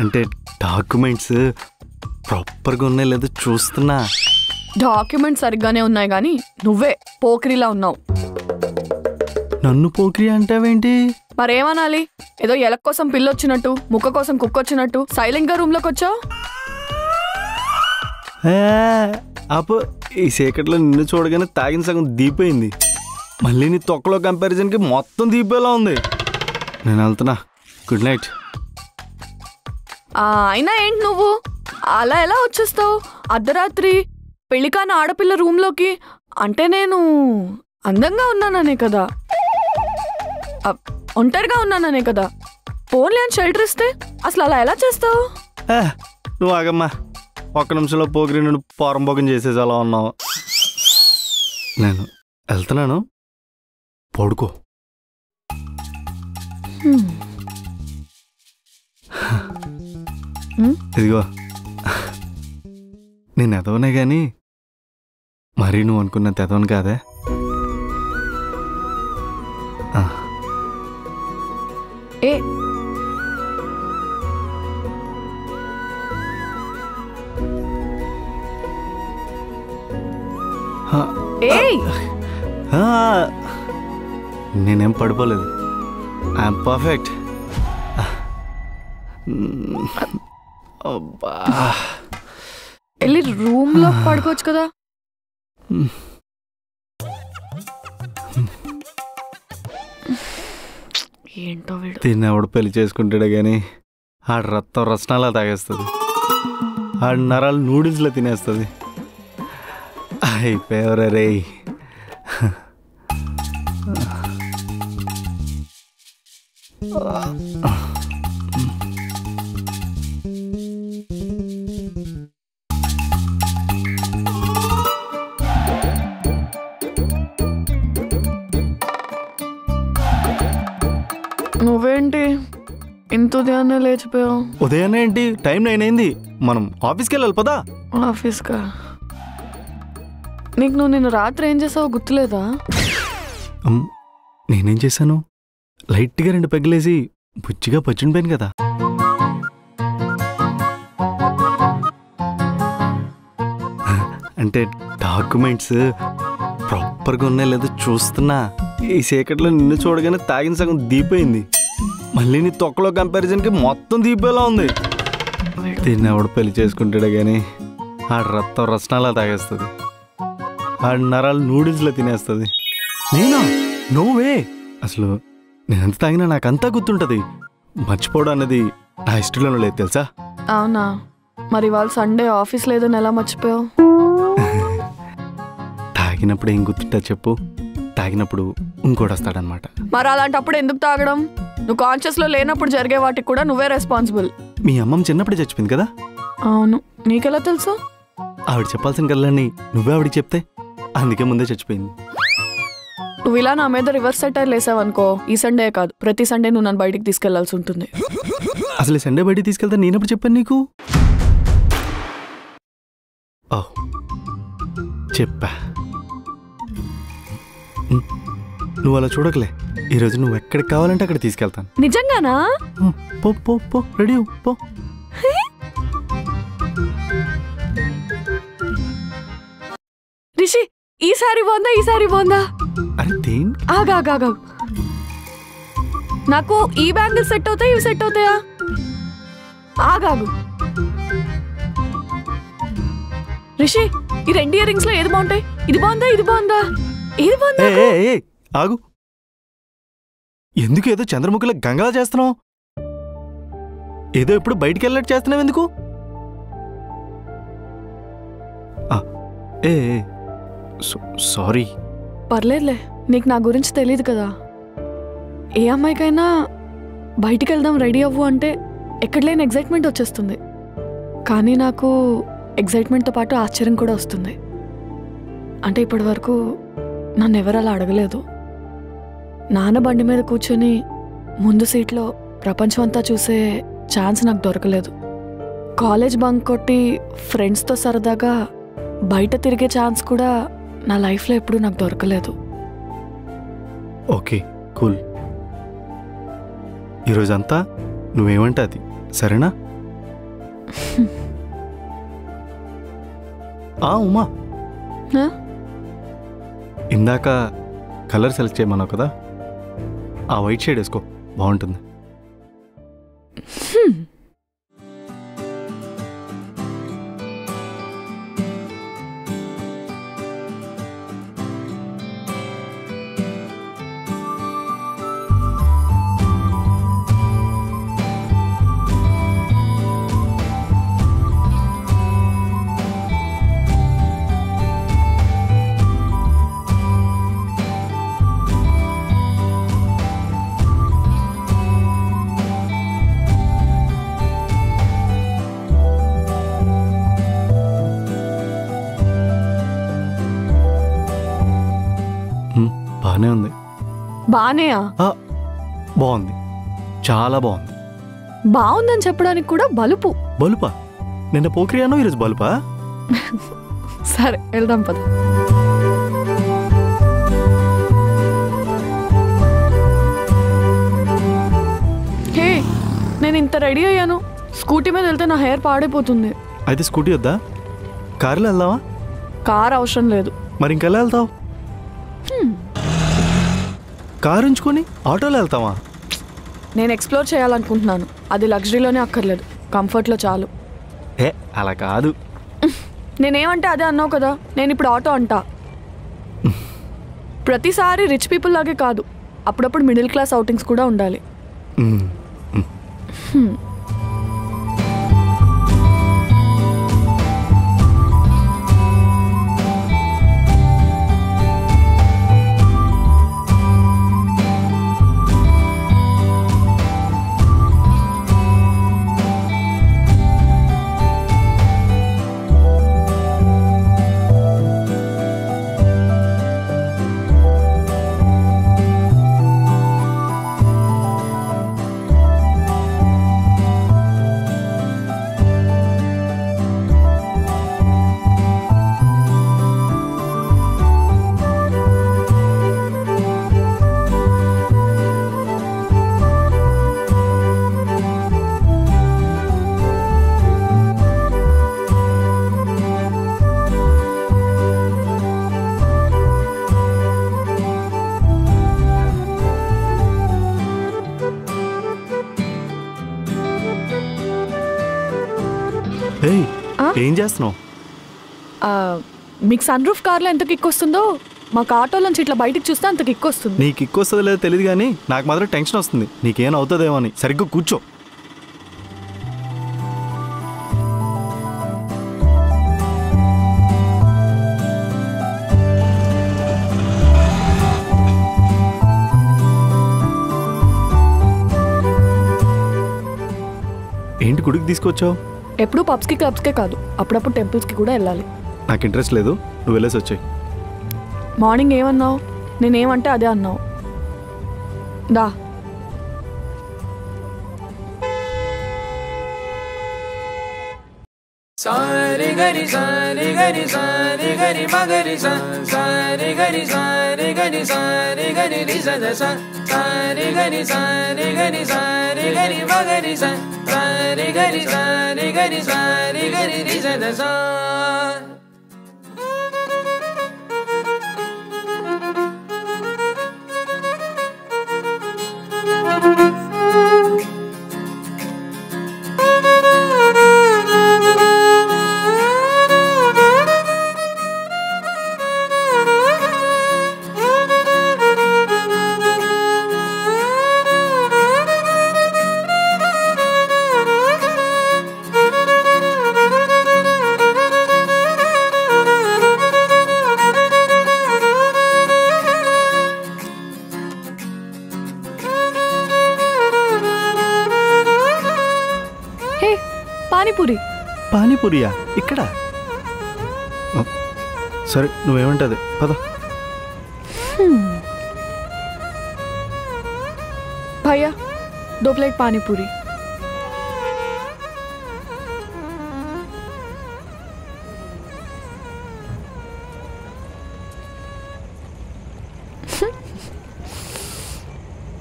అంటే డాక్యుమెంట్స్ ప్రాపర్గా ఉన్నాయి లేదో చూస్తున్నా. డాక్యుమెంట్స్ సరిగ్గానే ఉన్నాయి కానీ నువ్వే పోకిరిలా ఉన్నావు. నన్ను పోకిరి అంటావేంటి? మరేమనాలి? ఏదో ఎలక్ కోసం పిల్లొచ్చినట్టు, ముక్క కోసం కుక్కొచ్చినట్టు సైలెంట్గా రూమ్లోకి వచ్చావు. అప్పు ఈ చీకట్లో నిన్ను చూడగానే తాగిన సగం దీపోయింది. మళ్ళీ నీ తొక్కలో కంపారిజన్కి మొత్తం దీపేలా ఉంది. నేను వెళ్తున్నా. Good night. అయినా ఏంటి నువ్వు అలా ఎలా వచ్చేస్తావు అర్ధరాత్రి పెళ్లికాని ఆడపిల్ల రూమ్లోకి? అంటే నేను అందంగా ఉన్నాననే కదా, ఒంటరిగా ఉన్నాననే కదా. ఫోన్లే అని షెల్టర్ ఇస్తే అసలు అలా ఎలా చేస్తావు? నువ్వు ఆగమ్మా. ఒక్క నిమిషంలో పోగిరి నుండి పోరంబోగం చేసేసి అలా ఉన్నావు. నేను వెళ్తున్నాను, పడుకో. ఇదిగో నేను ఎదవనే గాని మరీ నువ్వు అనుకున్నంత ఎదవను కాదే. ఏ నేనేం పడిపోలేదు. I'm perfect. వెళ్ళి రూమ్లో పడుకోవచ్చు కదా. ఏంటో వీడు. దీన్ని ఎవడు పెళ్లి చేసుకుంటాడే కానీ ఆడు రక్తం రసనాలా తాగేస్తుంది, ఆడు నరాలు నూడిల్స్లో తినేస్తుంది. అయిపోయావరా రే. నువ్వేంటి ఇంత ఉదయాన్నే లేచిపోయావు? ఉదయాన్నే ఏంటి? టైం 9 అయింది. మనం ఆఫీస్కి వెళ్ళాలి పదా. ఆఫీస్కా? నీకు నువ్వు నిన్న రాత్రి ఏం చేసావో గుర్తులేదా? నేనేం చేశాను? లైట్గా 2 పెగ్గలేసి బుచ్చిగా పచ్చుండిపోయాను కదా. అంటే డాక్యుమెంట్స్ ప్రాపర్గా ఉన్నాయి లేదో చూస్తున్నా. ఈ చీకట్లో నిన్ను చూడగానే తాగిన సగం దీపోయింది. మళ్ళీ నీ తొక్కలో కంపారిజన్కి మొత్తం దీపేలా ఉంది. దీన్ని ఎవడు పెళ్లి చేసుకుంటాడే కానీ ఆడు రక్తం రసనాలా తాగేస్తుంది, ఆడు నరాలు నూడిల్స్లో తినేస్తుంది. నేనా? నోవే. అసలు నేనంత తాగినా నాకంతా గుర్తుంటుంది. మర్చిపోవడం అనేది నా హిస్టరీలో లేదు తెలుసా. అవునా? మరి వాళ్ళు సండే ఆఫీస్ లేదని ఎలా మర్చిపోయావు? తాగినప్పుడు ఏం గుర్తుంటా చెప్పు? తాగినప్పుడు ఇంకోటి వస్తాడనమాట. మరి అలాంటప్పుడు ఎందుకు తాగడం? నువ్వు కాన్షియస్లో లేనప్పుడు జరిగే వాటికి కూడా నువ్వే రెస్పాన్సిబుల్. మీ అమ్మమ్మ చిన్నప్పుడే చచ్చిపోయింది కదా. అవును, నీకెలా తెలుసు? ఆవిడ చెప్పాల్సిన కళ్ళని నువ్వే ఆవిడకి చెప్తే అందుకే ముందే చచ్చిపోయింది. నువ్వు ఇలా నా మీద రివర్స్ సెటైర్ లేసావనుకో, ఈ సండే కాదు ప్రతి సండే నువ్వు నన్ను బయటికి తీసుకెళ్లాల్సి ఉంటుంది. అసలు సండే బయటికి తీసుకెళ్తా నేనప్పుడు చెప్పాను నీకు? చెప్పా. నువ్వు అలా చూడకలే. ఈరోజు నువ్వు ఎక్కడికి కావాలంటే అక్కడ తీసుకెళ్తాను. నిజంగానా? పో పో పో, రెడీ పో. రిషి, ఈసారి బాగుందా? ఈసారి బాగుందా? అరే దేని? ఆగా నాకు ఈ బ్యాంగిల్ సెట్ అవుతాయి, ఇవి సెట్ అవుతాయా? ఆగాగు. రిషి, ఈ 2 ఇయర్ రింగ్స్ లో ఏది బాగుంటాయి? ఇది బాగుందా? ఇది బాగుందా? ఏది బాగుందా? ఆగు. ఎందుకు ఏదో చంద్రముఖిలో గంగలా చేస్తున్నావు? ఏదో ఇప్పుడు బయటికి వెళ్ళట్టు చేస్తున్నావు ఎందుకు? సారీ. పర్లేదులే, నీకు నా గురించి తెలియదు కదా. ఏ అమ్మాయికైనా బయటికి వెళ్దాం రెడీ అవ్వు అంటే ఎక్కడ లేని ఎగ్జైట్మెంట్ వచ్చేస్తుంది. కానీ నాకు ఎగ్జైట్మెంట్తో పాటు ఆశ్చర్యం కూడా వస్తుంది. అంటే ఇప్పటి వరకు నన్ను ఎవరు అలా అడగలేదు. నాన్న బండి మీద కూర్చొని ముందు సీట్లో ప్రపంచం అంతా చూసే ఛాన్స్ నాకు దొరకలేదు. కాలేజ్ బంక్ కొట్టి ఫ్రెండ్స్తో సరదాగా బయట తిరిగే ఛాన్స్ కూడా నా లైఫ్లో ఎప్పుడూ నాకు దొరకలేదు. Okay, cool. ఈరోజంతా నువ్వేమంటే అది, సరేనా? ఉమా ఆ? ఇందాక కలర్ సెలెక్ట్ చేయమన్నావు కదా, ఆ వైట్ షేడ్ వేసుకో, బాగుంటుంది. బాగానే ఉంది. బానేయా? బాగుంది, చాలా బాగుంది. బాగుందని చెప్పడానికి కూడా బలుపు. బలుపా? నిన్న పోక్రియానో ఈరోజు బలుపా? సరే వెళ్దాం పద. హే, నేను ఇంత రెడీ అయ్యాను, స్కూటీ మీద వెళ్తే నా హెయిర్ పాడైపోతుంది. అయితే స్కూటీ వద్దా, కారులో వెళ్దామా? కార్ అవసరం లేదు. మరి ఇంకెలా వెళ్తావు? కారు ఉంచుకొని ఆటోలో వెళ్తావా? నేను ఎక్స్ప్లోర్ చేయాలనుకుంటున్నాను, అది లగ్జరీలోనే అక్కర్లేదు, కంఫర్ట్లో చాలు. అలా కాదు. నేనేమంటే అదే అన్నావు కదా, నేను ఇప్పుడు ఆటో అంటా. ప్రతిసారి రిచ్ పీపుల్ లాగే కాదు, అప్పుడప్పుడు మిడిల్ క్లాస్ అవుటింగ్స్ కూడా ఉండాలి. ఏం చేస్తున్నావు? మీకు సన్ రూఫ్ కార్లో ఎంత కిక్ వస్తుందో మాకు ఆటోలోంచి ఇట్లా బయటకు చూస్తే అంత కిక్ వస్తుంది. నీకు కిక్ వస్తుందో లేదో తెలియదు కానీ నాకు మాత్రం టెన్షన్ వస్తుంది, నీకేం అవుతుందేమో అని. సరిగ్గా కూర్చో. ఏంటి గుడికి తీసుకొచ్చావు? ఎప్పుడు పబ్స్కి క్లబ్స్కే కాదు, అప్పుడప్పుడు టెంపుల్స్కి కూడా వెళ్ళాలి. నాకు ఇంట్రెస్ట్ లేదు, నువ్వు వెళ్ళేసి వచ్చాయి. మార్నింగ్ ఏమన్నావు? నేనేమంటే అదే అన్నావు. దా. సారి గరి సారి గరి సారి గరి మగరి సారి గరి సారి గరి సారి గరి రి సద సారి గరి సారి గరి సారి గరి మగరి సారి గరి సారి గరి సారి గరి రి సద సా. పానీపూరి. పానీపూరియా ఇక్కడ? సరే నువ్వేమంటది, పద. భయ్యా 2 ప్లేట్ పానీపూరి.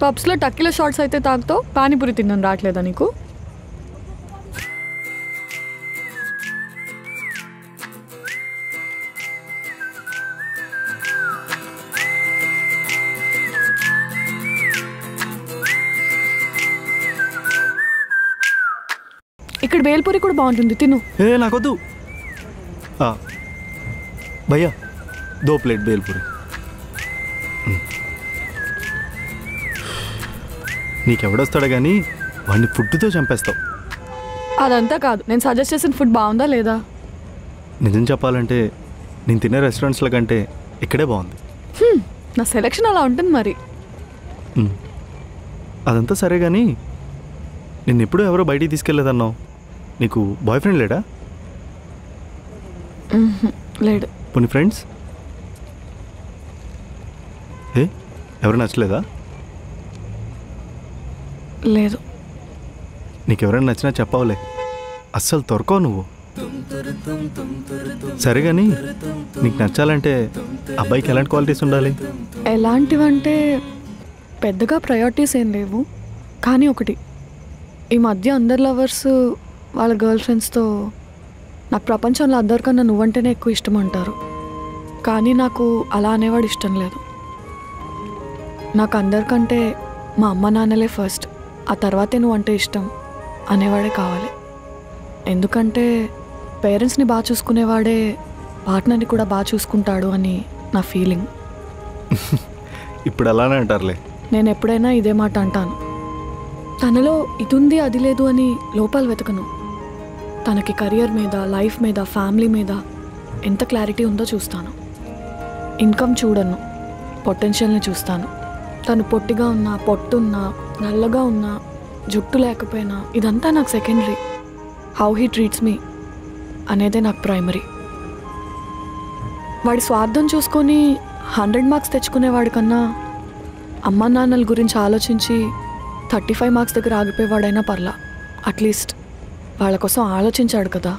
పబ్స్లో టక్కిలో షార్ట్స్ అయితే తాగుతావు, పానీపూరి తిన్నాను రావట్లేదా నీకు? ప్లేట్ బేల్పూరి కూడా బాగుంటుంది, తిను. నాకొద్దు. భయ్యా 2 ప్లేట్ బేల్పూరి. నీకెవడొస్తాడా కానీ వాడిని ఫుడ్తో చంపేస్తావు. అదంతా కాదు, నేను సజెస్ట్ చేసిన ఫుడ్ బాగుందా లేదా. నిజం చెప్పాలంటే నేను తినే రెస్టారెంట్స్ల కంటే ఇక్కడే బాగుంది. నా సెలెక్షన్ అలా ఉంటుంది మరి. అదంతా సరే కానీ నిన్ను ఎప్పుడూ ఎవరో బయటికి తీసుకెళ్ళలేదన్నావు. నీకు బాయ్ ఫ్రెండ్ లేడా? లేడు. పోనీ ఫ్రెండ్స్? ఎవరు నచ్చలేదా? లేదు. నీకెవరైనా నచ్చినా చెప్పావులే, అస్సలు దొరకవు నువ్వు. సరే కానీ నీకు నచ్చాలంటే అబ్బాయికి ఎలాంటి క్వాలిటీస్ ఉండాలి? ఎలాంటివంటే పెద్దగా ప్రయారిటీస్ ఏం లేవు, కానీ ఒకటి, ఈ మధ్య అందరు లవర్స్ వాళ్ళ గర్ల్ ఫ్రెండ్స్తో నాకు ప్రపంచంలో అందరికన్నా నువ్వంటేనే ఎక్కువ ఇష్టం అంటారు. కానీ నాకు అలా అనేవాడు ఇష్టం లేదు. నాకు అందరికంటే మా అమ్మ నాన్నలే ఫస్ట్, ఆ తర్వాతే నువ్వంటే ఇష్టం అనేవాడే కావాలి. ఎందుకంటే పేరెంట్స్ని బాగా చూసుకునేవాడే పార్ట్నర్ని కూడా బాగా చూసుకుంటాడు అని నా ఫీలింగ్. ఇప్పుడు అలానే అంటారులే. నేను ఎప్పుడైనా ఇదే మాట అంటాను. తనలో ఇది ఉంది అది లేదు అని లోపాలు వెతకను. తనకి కెరియర్ మీద, లైఫ్ మీద, ఫ్యామిలీ మీద ఎంత క్లారిటీ ఉందో చూస్తాను. ఇన్కమ్ చూడను, పొటెన్షియల్ని చూస్తాను. తను పొట్టిగా ఉన్నా, పొట్టున్నా, నల్లగా ఉన్నా, జుట్టు లేకపోయినా ఇదంతా నాకు సెకండరీ. హౌ హీ ట్రీట్స్ మీ అనేదే నాకు ప్రైమరీ. వాడి స్వార్థం చూసుకొని 100 మార్క్స్ తెచ్చుకునేవాడి కన్నా అమ్మా నాన్నల గురించి ఆలోచించి 35 మార్క్స్ దగ్గర ఆగిపోయేవాడైనా పర్లా. అట్లీస్ట్ వాళ్ళ కోసం ఆలోచించాడు కదా.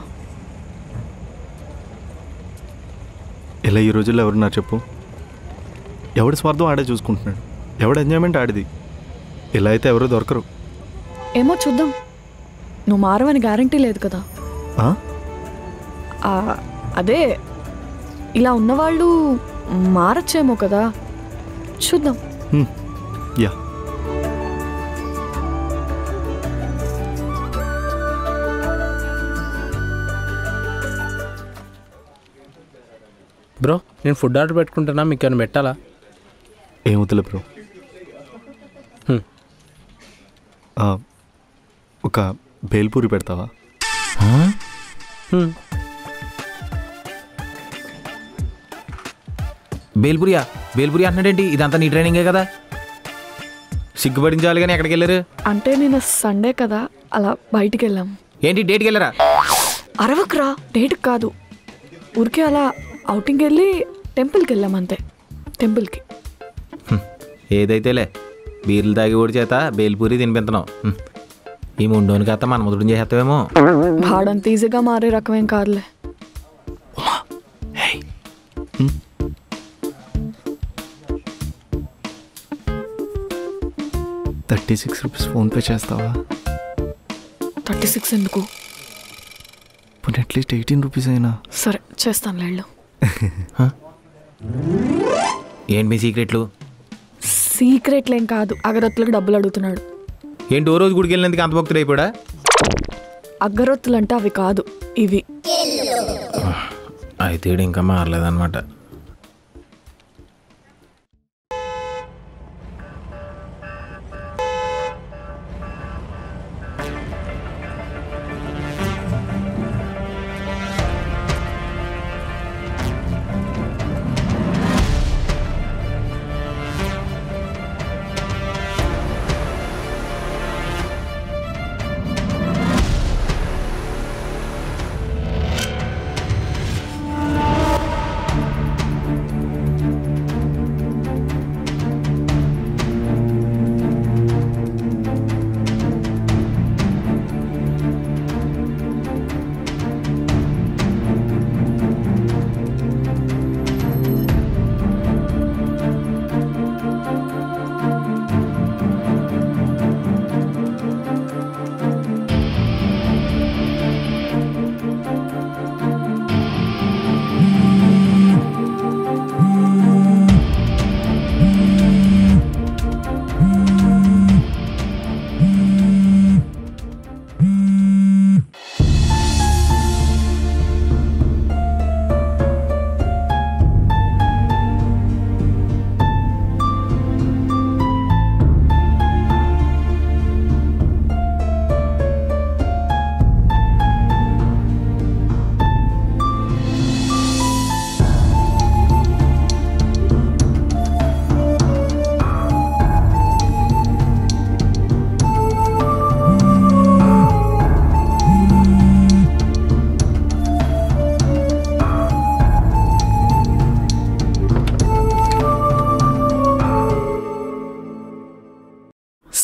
ఇలా ఈ రోజుల్లో ఎవరున్నారు చెప్పు? ఎవడి స్వార్థం ఆడే చూసుకుంటున్నాడు, ఎవడి ఎంజాయ్మెంట్ ఆడిది. ఇలా అయితే ఎవరు దొరకరు. ఏమో చూద్దాం. నువ్వు మారవని గ్యారంటీ లేదు కదా. అదే ఇలా ఉన్నవాళ్ళు మారచ్చేమో కదా, చూద్దాం. యా. బ్రో, నేను ఫుడ్ ఆర్డర్ పెట్టుకుంటున్నా, మీకు ఏమైనా పెట్టాలా? ఏమవుతుంది బ్రో? ఒక బేల్పూరి పెడతావా? బేల్పూరియా? బేల్పూరి అంటున్నాడేంటి? ఇదంతా నీ ట్రైనింగే కదా, సిగ్గుపడించాలి. కానీ ఎక్కడికి వెళ్ళారు? అంటే నేను సండే కదా అలా బయటికి వెళ్ళాం. ఏంటి డేట్కి వెళ్ళారా? అరవకురా, డేట్కి కాదు, ఊరికే అలా అవుటింగ్కి వెళ్ళి టెంపుల్కి వెళ్ళాం అంతే. టెంపుల్కి. ఏదైతేలే, బీర్లు తాగి ఓడి చేత బేల్పూరి తినిపించను. ఈ ముండోని కథ మన ముదుడు చేస్తావేమో. వాడంత ఈజీగా మారే రకమేం కాదులే. 36 రూపీస్ ఫోన్పే చేస్తావా? 36 ఎందుకు? పోనీ అట్లీస్ట్ 18 రూపీస్ అయినా. సరే చేస్తాను లేళ్ళు. ఏంటి మీ సీక్రెట్లు? సీక్రెట్లేం కాదు, అగరత్తులకు డబ్బులు అడుగుతున్నాడు. ఏంటి ఓ రోజు గుడికి వెళ్ళినందుకు అంత భక్తుడు అయిపోయా? అగరొత్తులు అంటే అవి కాదు, ఇవి. అయితే ఇంకా మారలేదన్నమాట.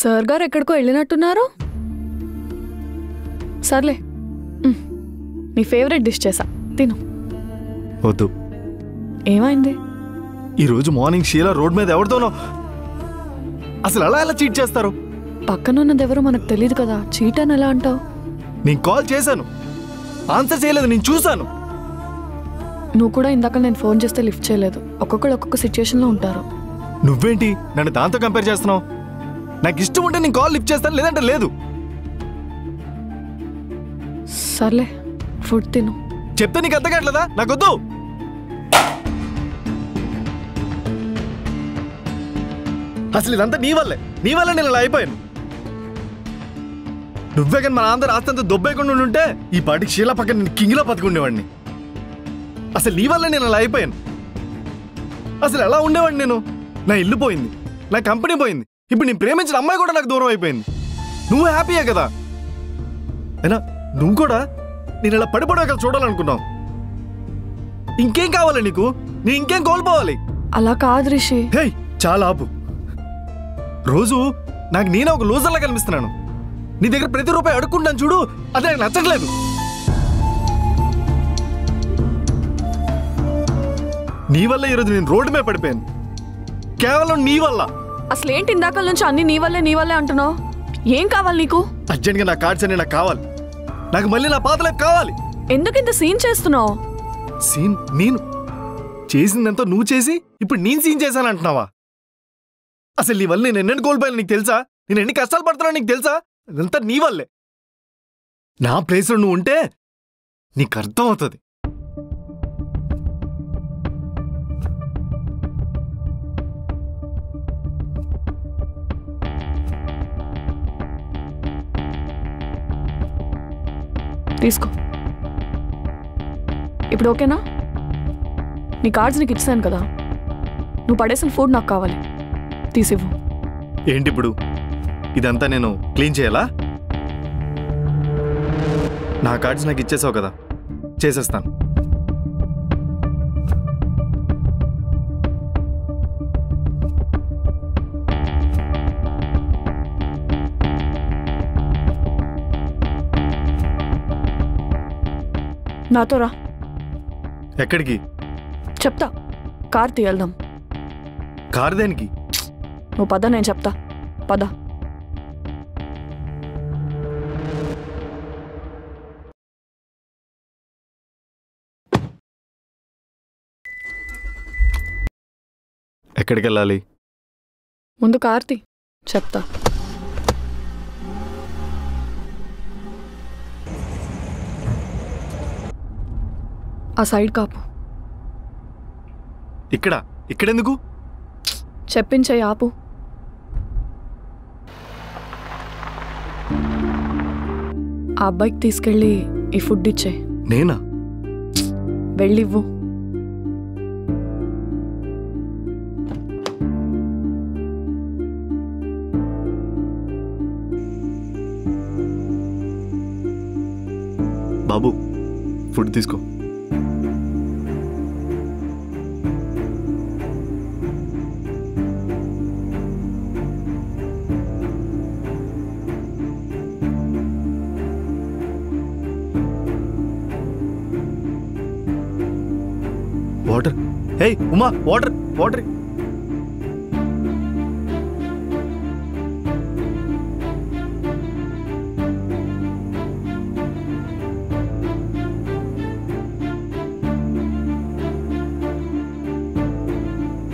సార్ గారు ఎక్కడికో వెళ్ళినట్టున్నారు. సర్లే, నీ ఫేవరెట్ డిష్ చేసా, తిను. వద్దు. ఏమైంది? ఈరోజు మార్నింగ్ షీలా రోడ్ మీద ఎవరితోనో అసలు ఎలా చీట్ చేస్తారు? పక్కనున్నది ఎవరో మనకు తెలియదు కదా, చీట్ అని ఎలా అంటావు? నేను కాల్ చేశాను, ఆన్సర్ చేయలేదు, నేను చూశాను. నువ్వు కూడా ఇందాక నేను ఫోన్ చేస్తే లిఫ్ట్ చేయలేదు. ఒక్కొక్కరు ఒక్కొక్క సిచ్యుయేషన్లో ఉంటారు. నువ్వేంటి నన్ను దాంతో కంపేర్ చేస్తున్నావు? నాకు ఇష్టం ఉంటే నేను కాల్ లిఫ్ట్ చేస్తాను, లేదంటే లేదు. సర్లే, ఫుడ్ తిను. చెప్తే నీకు అర్థం కావట్లేదా? నాకొద్దు. అసలు ఇదంతా నీ వల్లే నేను ఇలా అయిపోయాను. నువ్వే కానీ మన అందరూ ఆస్తంతా దొబ్బేయకుండా ఉంటే ఈ పాటికి షీలా పక్కన నేను కింగిలో బతుకుండేవాడిని. అసలు నీ వల్లే నేను అలా అయిపోయాను. అసలు ఎలా ఉండేవాడిని నేను? నా ఇల్లు పోయింది, నా కంపెనీ పోయింది, ఇప్పుడు నేను ప్రేమించిన అమ్మాయి కూడా నాకు దూరం అయిపోయింది. నువ్వు హ్యాపీయే కదా? అయినా నువ్వు కూడా నేను ఇలా పడిపోవడం కదా చూడాలనుకున్నావు. ఇంకేం కావాలి నీకు? నేను ఇంకేం కోల్పోవాలి? అలా కాదు రిషి. హే, చాలా ఆపు. రోజు నాకు నేనే ఒక లూజర్లా కనిపిస్తున్నాను. నీ దగ్గర ప్రతి రూపాయి అడుక్కుంటాను చూడు, అది నాకు నచ్చట్లేదు. నీ వల్ల ఈరోజు నేను రోడ్డు మీద పడిపోయాను, కేవలం నీ వల్ల. అసలు ఏంటి ఇందాకల నుంచి అన్ని నీ వల్లే అంటున్నావు? ఏం కావాలి నీకు? అర్జెంట్గా నా కార్డ్స్ అన్ని నాకు కావాలి. నాకు మళ్ళీ నా పాత లైఫ్ కావాలి. ఎందుకు ఇంత సీన్ చేస్తున్నావు? సీన్? నేను చేసిందంతా నువ్వు చేసి ఇప్పుడు నేను సీన్ చేశాను అంటున్నావా? అసలు నీ వల్ల నేను ఎన్నెన్ని కోల్పోయాను నీకు తెలుసా? నేను ఎన్ని కష్టాలు పడుతున్నా నీకు తెలుసా? అదంతా నీ వల్లే. నా ప్లేస్లో నువ్వు ఉంటే నీకు అర్థం అవుతుంది. తీసుకో. ఇప్పుడు ఓకేనా? నీ కార్డ్స్ నీకు ఇచ్చాను కదా, నువ్వు పడేసిన ఫుడ్ నాకు కావాలి, తీసివ్వు. ఏంటి ఇప్పుడు ఇదంతా నేను క్లీన్ చేయాలా? నా కార్డ్స్ నాకు ఇచ్చేసావు కదా, చేసేస్తాను. నాతో రా. ఎక్కడికి? చెప్తా, కార్ తీయల్దాం. కారు దేనికి? నువ్వు పద, నేను చెప్తా. పద. ఎక్కడికి వెళ్ళాలి? ముందు కార్ తీ, చెప్తా. ఆ సైడ్ కాపు. ఇక్కడెందుకు? చెప్పించే ఆపు. ఆ అబ్బాయికి తీసుకెళ్ళి ఈ ఫుడ్ ఇచ్చే. నేనా? వెళ్ళివ్వు. బాబు, ఫుడ్ తీసుకో. వాటర్. హే ఉమా, వాటర్.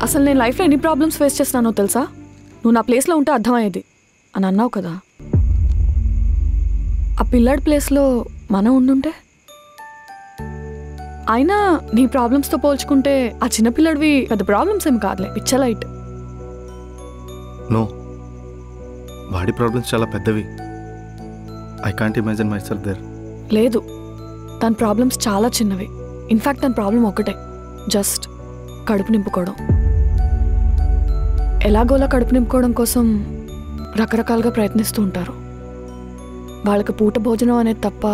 అసలు నేను లైఫ్లో ఎన్ని ప్రాబ్లమ్స్ ఫేస్ చేస్తున్నానో తెలుసా? నువ్వు నా ప్లేస్లో ఉంటే అర్థమయ్యేది అని అన్నావు కదా. ఆ పిల్లాడి ప్లేస్లో మనం ఉండుంటే? అయినా నీ ప్రాబ్లమ్స్తో పోల్చుకుంటే ఆ చిన్నపిల్లడివి పెద్ద ప్రాబ్లమ్స్ ఏమి కాదులే, పిచ్చలైట్. నో, వాడి ప్రాబ్లమ్స్ చాలా పెద్దవి. I can't imagine myself there. లేదు, తన ప్రాబ్లమ్స్ చాలా చిన్నవి. ఇన్ఫ్యాక్ట్ తన ప్రాబ్లం ఒకటే, జస్ట్ కడుపు నింపుకోవడం. ఎలాగోలా కడుపు నింపుకోవడం కోసం రకరకాలుగా ప్రయత్నిస్తూ ఉంటారు. వాళ్ళకి పూట భోజనం అనేది తప్ప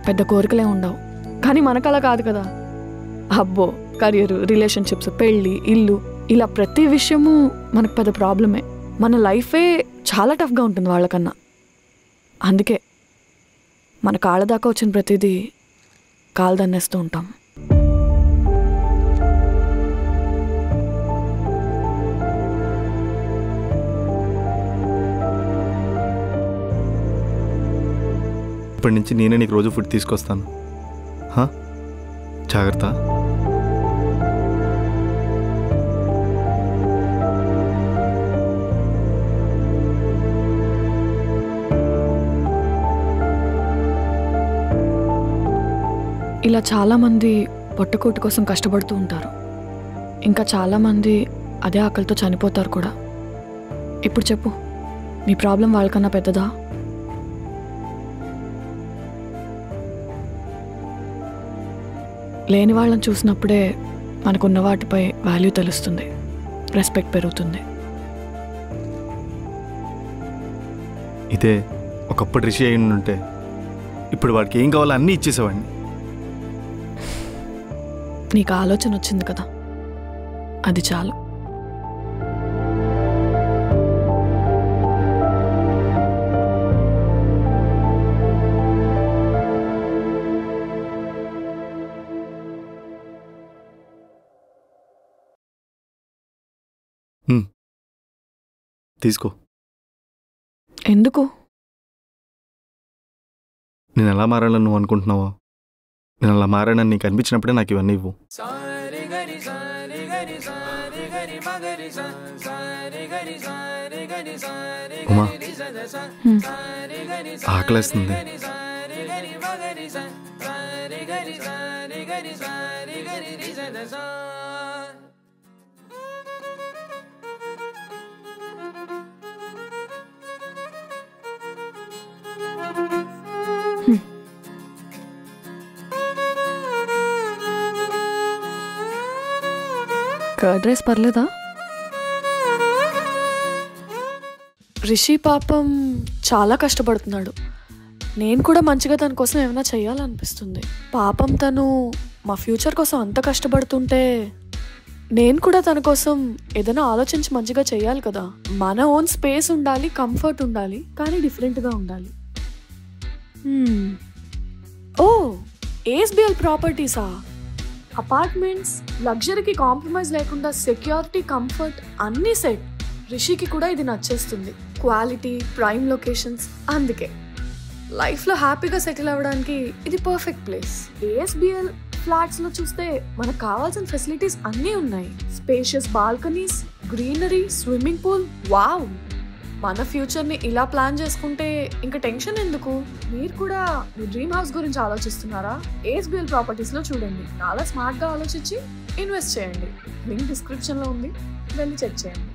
పెద్ద కోరికలే ఉండవు. కానీ మనకు అలా కాదు కదా. అబ్బో, కెరియర్, రిలేషన్షిప్స్, పెళ్ళి, ఇల్లు, ఇలా ప్రతి విషయము మనకు పెద్ద ప్రాబ్లమే. మన లైఫే చాలా టఫ్గా ఉంటుంది వాళ్ళకన్నా. అందుకే మన కాళ్ళ దాకా వచ్చిన ప్రతిదీ కాలు దన్నేస్తూ ఉంటాం. ఇప్పటి నుంచి నేనే నీకు రోజు ఫుడ్ తీసుకొస్తాను. జాగ్రత్త. ఇలా చాలామంది పొట్టకూటి కోసం కష్టపడుతూ ఉంటారు. ఇంకా చాలామంది అదే ఆకలితో చనిపోతారు కూడా. ఇప్పుడు చెప్పు, నీ ప్రాబ్లం వాళ్ళకన్నా పెద్దదా? లేని వాళ్ళని చూసినప్పుడే మనకున్న వాటిపై వాల్యూ తెలుస్తుంది, రెస్పెక్ట్ పెరుగుతుంది. ఇదే ఒకప్పుడు రిషి అయి ఉంటే ఇప్పుడు వాడికి ఏం కావాలో అన్నీ ఇచ్చేసేవాడిని. నీకు ఆలోచన వచ్చింది కదా, అది చాలు. తీసుకో. ఎందుకు? నేను ఎలా మారాలని నువ్వు అనుకుంటున్నావో, నేను అలా మారానని నీకు అనిపించినప్పుడే నాకు ఇవన్నీ ఇవ్వు. ఉమా, ఆకలేస్తుంది. కర్డ్ రైస్ పర్లేదా? రిషి పాపం చాలా కష్టపడుతున్నాడు. నేను కూడా మంచిగా తన కోసం ఏమైనా చెయ్యాలనిపిస్తుంది. పాపం తను మా ఫ్యూచర్ కోసం అంత కష్టపడుతుంటే నేను కూడా తన కోసం ఏదైనా ఆలోచించి మంచిగా చెయ్యాలి కదా. మన ఓన్ స్పేస్ ఉండాలి, కంఫర్ట్ ఉండాలి, కానీ డిఫరెంట్గా ఉండాలి. ఓ, ఏఎస్బిఎల్ ప్రాపర్టీసా? అపార్ట్మెంట్స్, లగ్జరీకి కాంప్రమైజ్ లేకుండా సెక్యూరిటీ, కంఫర్ట్ అన్నీ సెట్. రిషికి కూడా ఇది నచ్చేస్తుంది. Quality, prime locations. అందుకే లైఫ్లో హ్యాపీగా సెటిల్ అవ్వడానికి ఇది పర్ఫెక్ట్ ప్లేస్. ఏఎస్బిఎల్ ఫ్లాట్స్లో చూస్తే మనకు కావాల్సిన ఫెసిలిటీస్ అన్నీ ఉన్నాయి. Spacious balconies, greenery, swimming pool. Wow! మన ఫ్యూచర్ని ఇలా ప్లాన్ చేసుకుంటే ఇంకా టెన్షన్ ఎందుకు? మీరు కూడా మీ డ్రీమ్ హౌస్ గురించి ఆలోచిస్తున్నారా? ఏఎస్బిఎల్ ప్రాపర్టీస్లో చూడండి. చాలా స్మార్ట్గా ఆలోచించి ఇన్వెస్ట్ చేయండి. లింక్ డిస్క్రిప్షన్లో ఉంది, వెళ్ళి చెక్ చేయండి.